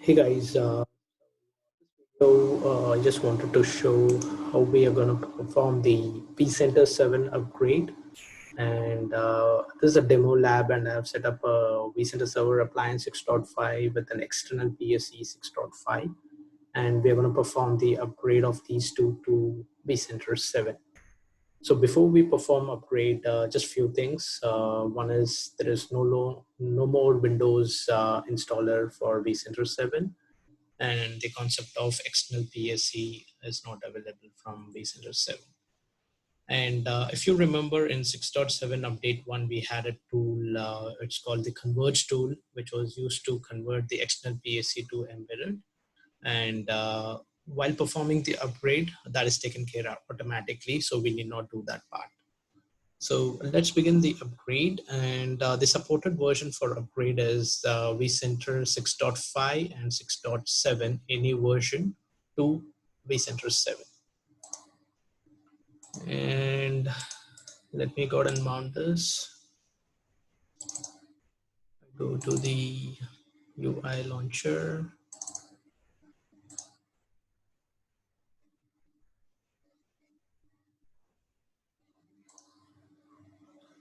Hey guys, I just wanted to show how we are going to perform the vCenter 7 upgrade. And this is a demo lab, and I've set up a vCenter server appliance 6.5 with an external PSC 6.5. And we're going to perform the upgrade of these two to vCenter 7. So before we perform upgrade, just few things. One is there is no more Windows installer for vCenter 7. And the concept of external PSC is not available from vCenter 7. And if you remember in 6.7 update 1, we had a tool, it's called the converge tool, which was used to convert the external PSC to embedded. And while performing the upgrade, that is taken care of automatically, so we need not do that part. So let's begin the upgrade, and the supported version for upgrade is vCenter 6.5 and 6.7, any version to vCenter 7. And let me go ahead and mount this. Go to the UI launcher.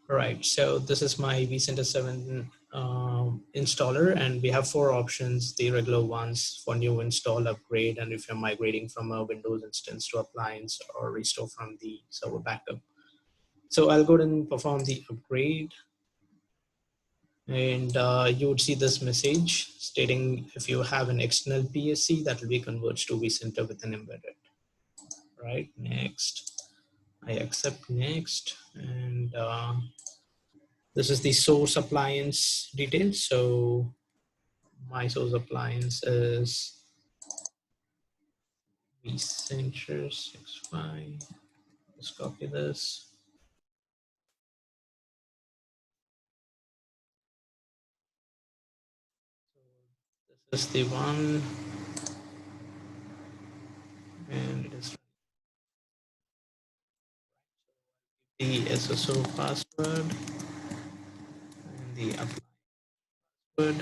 Right, so this is my vCenter 7 installer, and we have 4 options, the regular ones for new install, upgrade, and if you're migrating from a Windows instance to appliance or restore from the server backup. So I'll go ahead and perform the upgrade, and you would see this message stating if you have an external PSC, that will be converged to vCenter with an embedded. Right, next. I accept next, and this is the source appliance details. So my source appliance is vCenter 6.5. Let's copy this. This is the one, and it is the SSO password and the password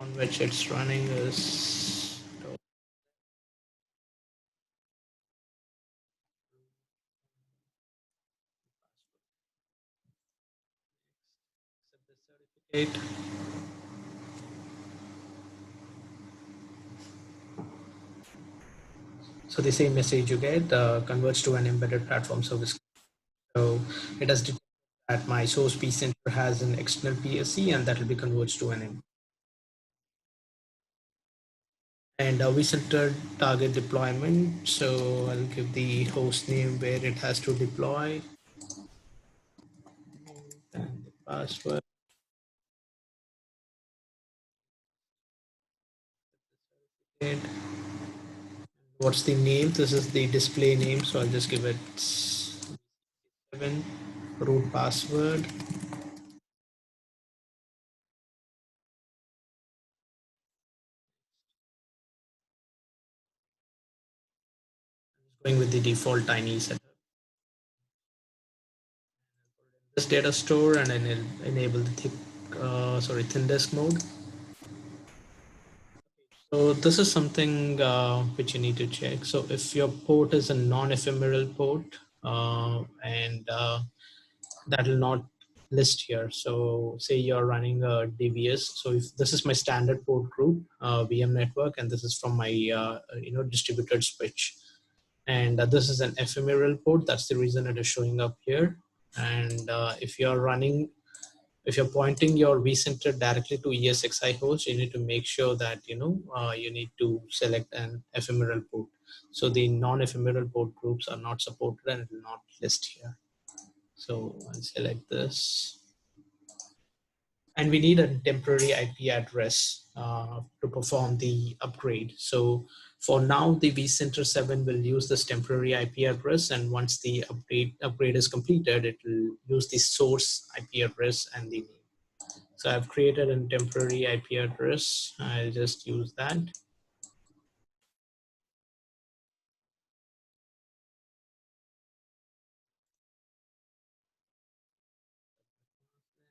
on which it's running is certificate. So the same message you get converts to an embedded platform service. So it has detected that my source vCenter has an external PSC, and that will be converged to an embedded. And vCenter target deployment. So I'll give the host name where it has to deploy, and the password. What's the name? This is the display name, so I'll just give it 7 root password. Going with the default tiny setup. This data store, and enable the thin disk mode. So this is something which you need to check. So if your port is a non-ephemeral port, and that will not list here. So say you're running a DVS. So if this is my standard port group, VM network, and this is from my distributed switch, and this is an ephemeral port. That's the reason it is showing up here. And if you're pointing your vCenter directly to ESXi host, you need to make sure that you need to select an ephemeral port. So the non-ephemeral port groups are not supported, and it will not list here. So I'll select this. And we need a temporary IP address to perform the upgrade. So for now, the vCenter 7 will use this temporary IP address, and once the upgrade is completed, it will use the source IP address and the name. So I've created a temporary IP address. I'll just use that.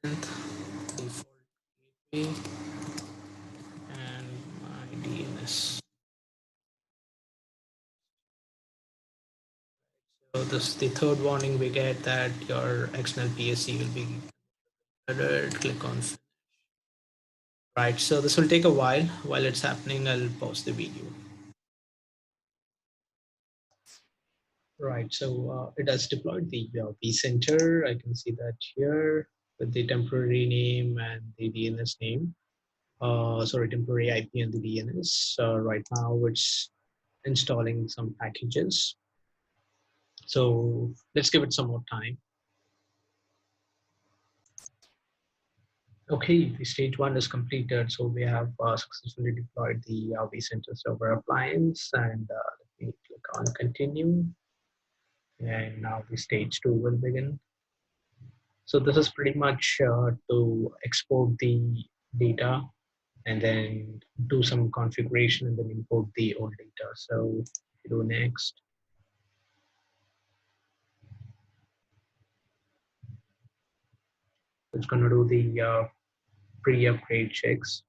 And default gateway. this is the third warning we get that your external PSC will be added. Click on right. So this will take a while it's happening. I'll pause the video. Right, so it has deployed the vCenter. I can see that here with the temporary name and the DNS name. Sorry, temporary IP and the DNS. Right now it's installing some packages. So let's give it some more time. Okay, the stage 1 is completed. So we have successfully deployed the vCenter server appliance, and let me click on continue. And now the stage 2 will begin. So this is pretty much to export the data and then do some configuration and then import the old data. So if you do next, it's going to do the pre-upgrade checks.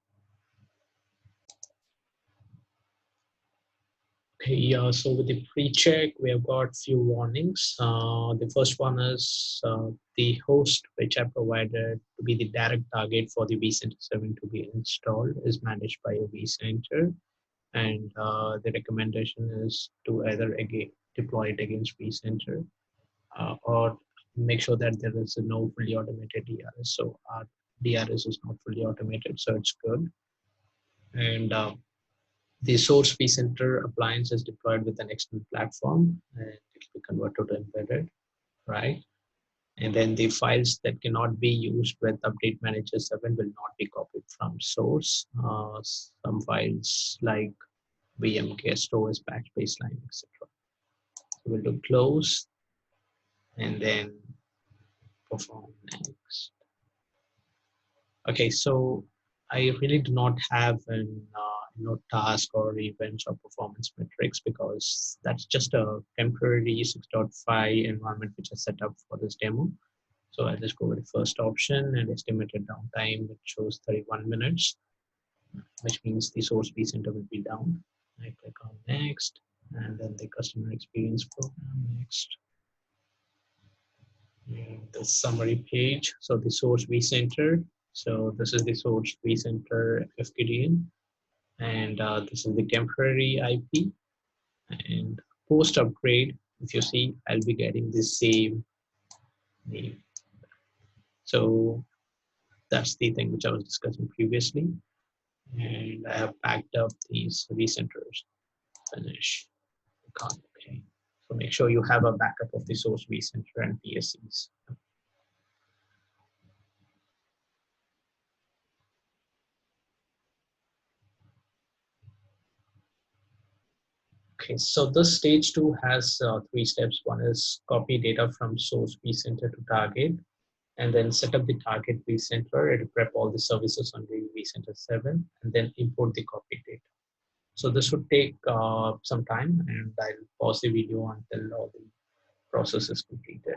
Okay, so with the pre-check, we have got few warnings. The first one is the host which I provided to be the direct target for the vCenter 7 to be installed is managed by a vCenter. And the recommendation is to either again deploy it against vCenter or make sure that there is no fully automated DRS. So our DRS is not fully automated, so it's good. And the source vCenter appliance is deployed with an external platform and it will be converted to embedded, right? And then the files that cannot be used with Update Manager 7 will not be copied from source. Some files like VM guest OS patch baseline, etc. So we'll do close and then perform next. Okay, so I really do not have an task or events or performance metrics because that's just a temporary 6.5 environment which I set up for this demo. So I'll just go with the first option and estimated downtime, which shows 31 minutes, which means the source vCenter will be down. I click on next, and then the customer experience program next. And the summary page. So the source vCenter. So this is the source vCenter FQDN, and this is the temporary IP. And post upgrade, if you see, I'll be getting the same name. So that's the thing which I was discussing previously. And I have packed up these vCenters. Finish. Okay. So make sure you have a backup of the source vCenter and PSCs. Okay, so this stage 2 has 3 steps. One is copy data from source vCenter to target, and then set up the target vCenter. It will prep all the services on the vCenter 7, and then import the copy data. So this would take some time, and I'll pause the video until all the process is completed.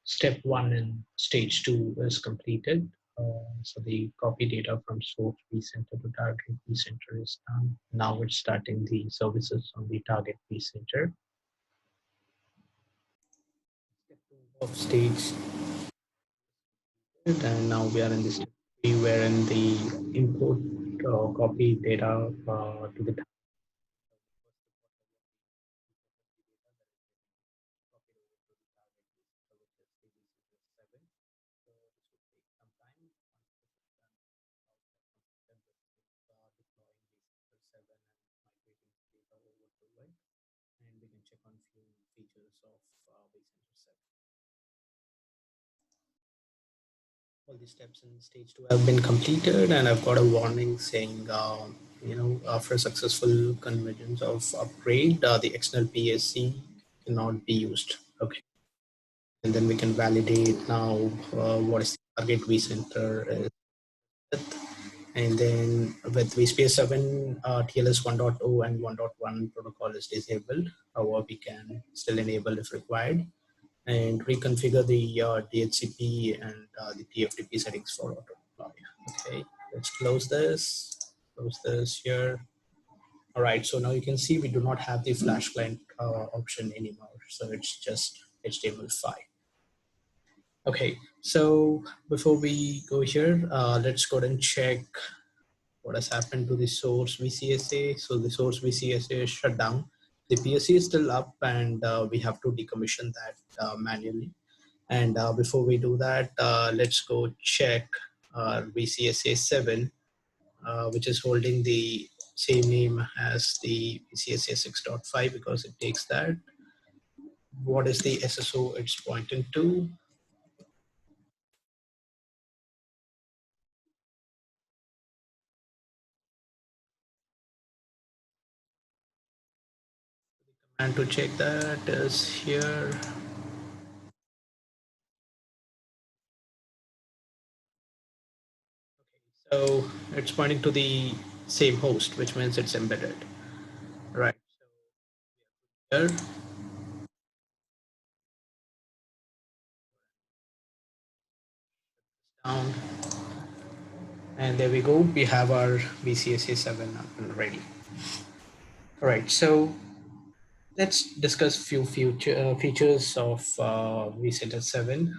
Step 1 in stage 2 is completed. So the copy data from source vCenter to target vCenter is done. Now it's starting the services on the target vCenter. Step 2 of stage, and now we are in this step 3 wherein the import copy data to the and we can check on few features of vCenter 7. All the steps in stage 2 have been completed, and I've got a warning saying, after successful convergence of upgrade, the external PSC cannot be used. Okay, and then we can validate now what is the target vCenter is with. And then with vSphere 7, TLS 1.0 and 1.1 protocol is disabled. However, we can still enable if required and reconfigure the DHCP and the TFTP settings for auto deploy. Okay, let's close this here. All right, so now you can see we do not have the Flash client option anymore. So it's just HTML5. Okay, so before we go here, let's go ahead and check what has happened to the source VCSA. So the source VCSA is shut down. The PSC is still up, and we have to decommission that manually. And before we do that, let's go check VCSA 7, which is holding the same name as the VCSA 6.5 because it takes that. What is the SSO it's pointing to? And to check that is here. So it's pointing to the same host, which means it's embedded, right? So here, down, and there we go. We have our VCSA 7 up and ready. All right, so let's discuss few features of vCenter 7.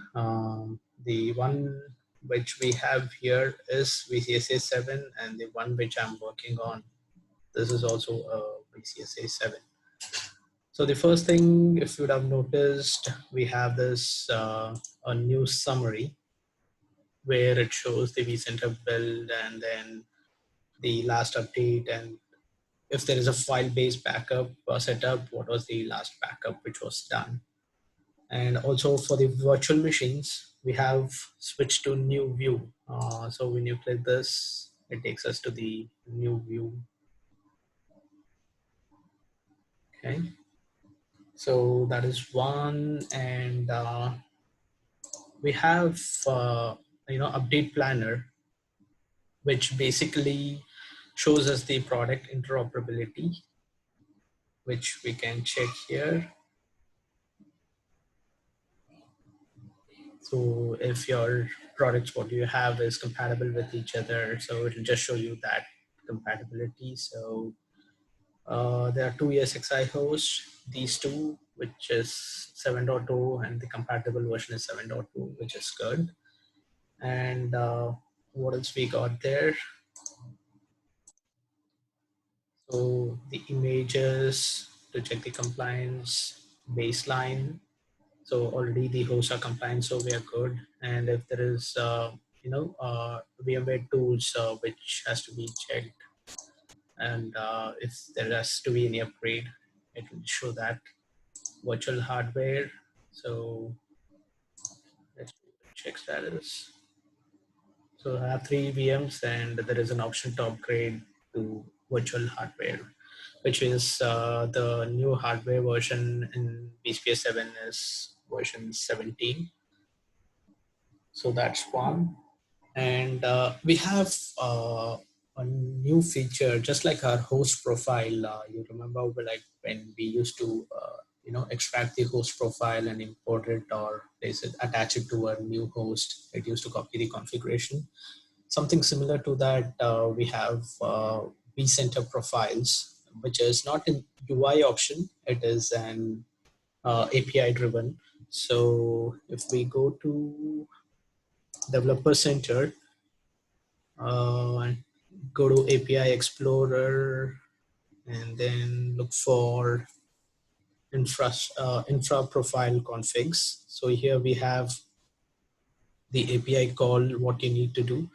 The one which we have here is VCSA 7, and the one which I'm working on, this is also VCSA 7. So the first thing, if you would have noticed, we have this a new summary where it shows the vCenter build and then the last update, and if there is a file-based backup setup, what was the last backup which was done. And also for the virtual machines, we have switched to new view. So when you click this, it takes us to the new view. Okay, so that is one. And we have update planner, which basically shows us the product interoperability, which we can check here. So if your products, what you have is compatible with each other, so it'll just show you that compatibility. So there are two ESXi hosts, these two, which is 7.0, and the compatible version is 7.2, which is good. And what else we got there? So the images to check the compliance baseline. So already the hosts are compliant, so we are good. And if there is, VMware tools which has to be checked, and if there has to be any upgrade, it will show that virtual hardware. So let's check status. So I have 3 VMs, and there is an option to upgrade to virtual hardware, which is the new hardware version in vSphere 7 is version 17. So that's one. And we have a new feature, just like our host profile. You remember, like when we used to, extract the host profile and import it, or place it, attach it to a new host. It used to copy the configuration. Something similar to that, we have vCenter profiles, which is not an UI option. It is an API driven. So if we go to Developer Center, go to API Explorer, and then look for infra profile configs. So here we have the API call, what you need to do.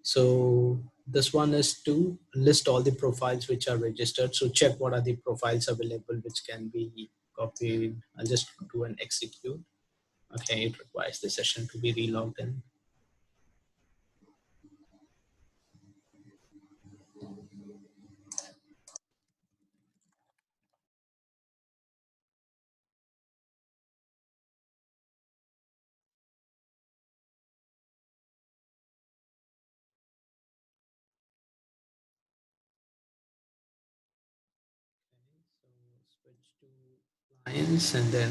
So this one is to list all the profiles which are registered. So check what are the profiles available which can be copied. I'll just do an execute. Okay, it requires the session to be relogged in. So switch to clients and then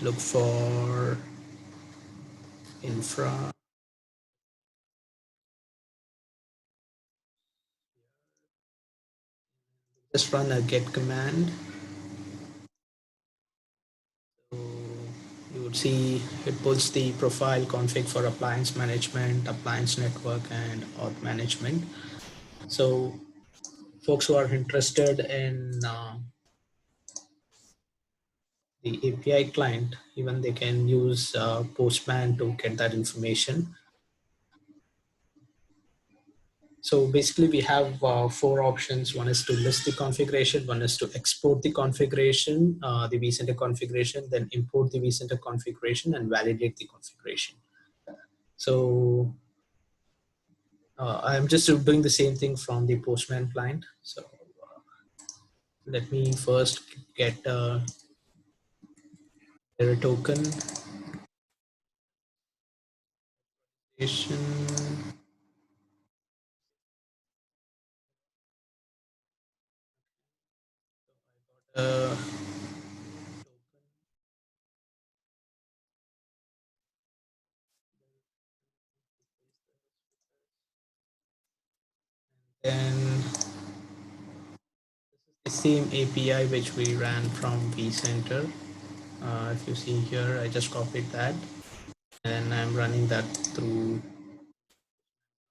look for infra. Just run a get command. So you would see it pulls the profile config for appliance management, appliance network, and auth management. So folks who are interested in the API client, even they can use Postman to get that information. So basically we have four options. One is to list the configuration, one is to export the configuration, the vCenter configuration, then import the vCenter configuration and validate the configuration. So I'm just doing the same thing from the Postman client. So let me first get a error token. Uh, then the same API which we ran from vCenter. If you see here, I just copied that and I'm running that through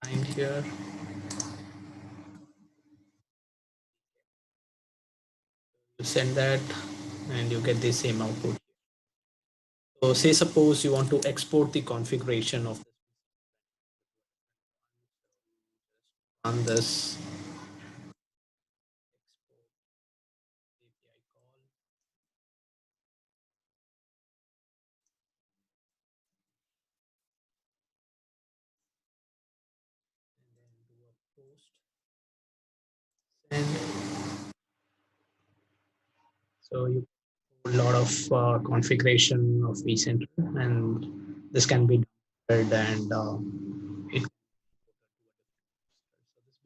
client here. You send that and you get the same output. So say suppose you want to export the configuration of on this API call, and then do a post send. So you put a lot of configuration of vCenter, and this can be done and it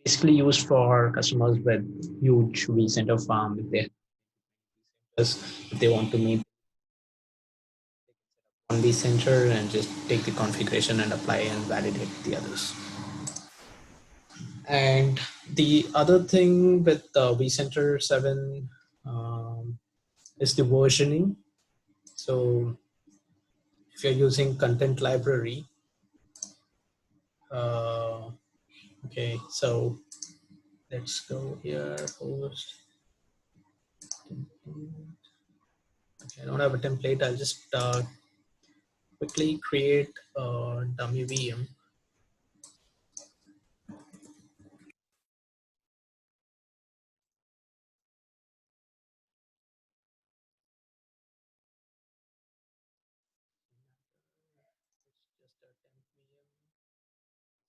basically used for customers with huge vCenter farm. If they want to meet one vCenter and just take the configuration and apply and validate the others. And the other thing with vCenter 7 is the versioning. So if you're using content library, okay, so let's go here, host. Okay, I don't have a template. I'll just quickly create a dummy VM.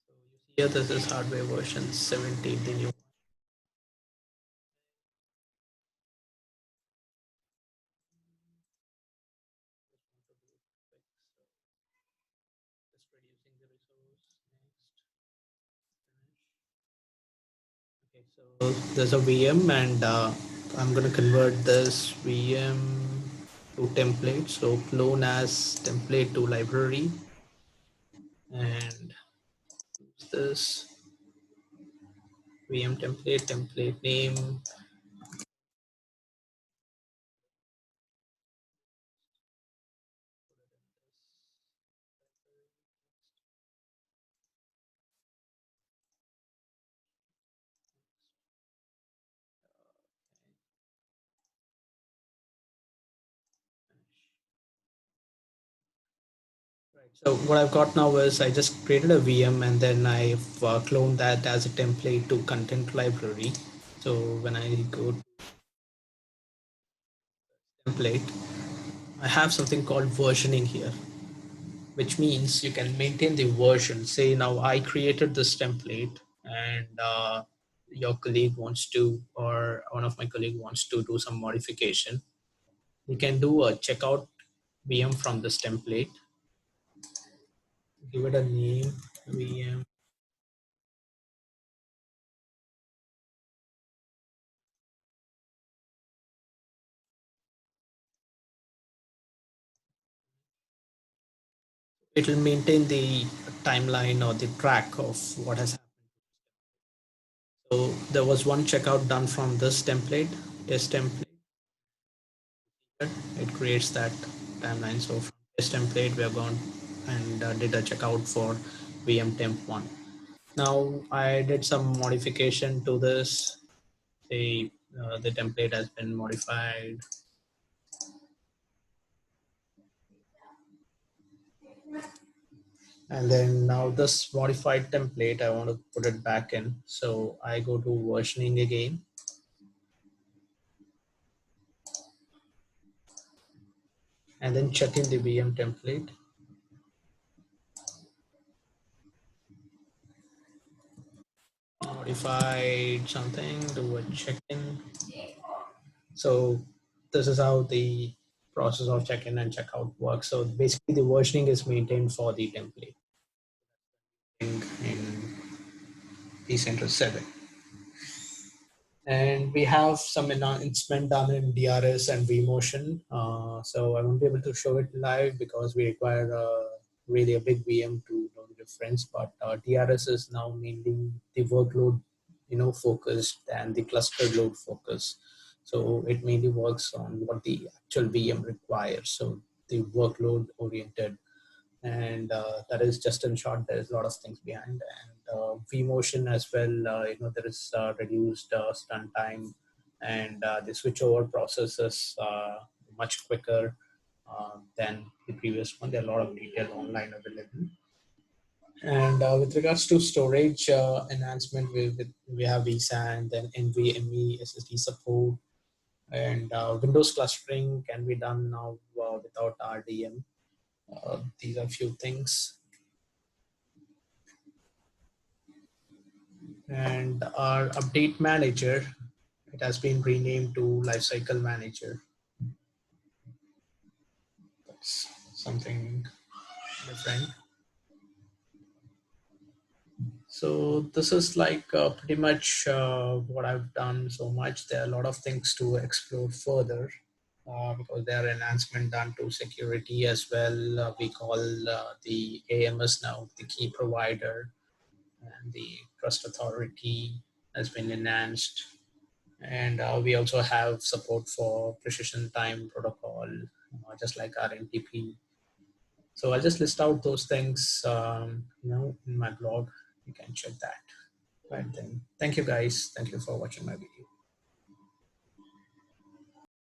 So you see here, this is hardware version 17, the new. Just reducing the resource. Next. Okay, so there's a VM and I'm going to convert this VM to template. So clone as template to library and use this VM template name. Right. So what I've got now is I just created a VM and then I've cloned that as a template to content library. So when I go to template, I have something called versioning here, which means you can maintain the version. Say now I created this template and your colleague wants to, or one of my colleague wants to do some modification. You can do a checkout VM from this template, give it a name, VM. It will maintain the timeline or the track of what has happened. So there was one checkout done from this template, test template. It creates that timeline. So from test template, we have gone and did a checkout for VM temp 1. Now I did some modification to this. The template has been modified. And then now this modified template, I want to put it back in. So I go to versioning again. And then check in the VM template. Modified something, do a check-in. So this is how the process of check-in and checkout works. So basically the versioning is maintained for the template in vCenter 7. And we have some enhancement done in DRS and vMotion. So I won't be able to show it live because we require really a big VM to know the difference. But DRS is now mainly the workload, focused and the cluster load focus. So it mainly works on what the actual VM requires. So the workload oriented, and that is just in short. There's a lot of things behind, and vMotion as well. There is reduced stun time, and the switchover process is much quicker than the previous one. There are a lot of detail online available. And with regards to storage enhancement, we have vSAN, then NVMe SSD support, and Windows clustering can be done now without RDM. These are few things. And our update manager, it has been renamed to Lifecycle Manager. That's something different. So this is like pretty much what I've done so much. There are a lot of things to explore further because there are enhancements done to security as well. We call the AMS now the key provider, and the trust authority has been enhanced. And we also have support for precision time protocol, just like our NTP. So I'll just list out those things, in my blog. You can check that. Right then. Thank you guys. Thank you for watching my video.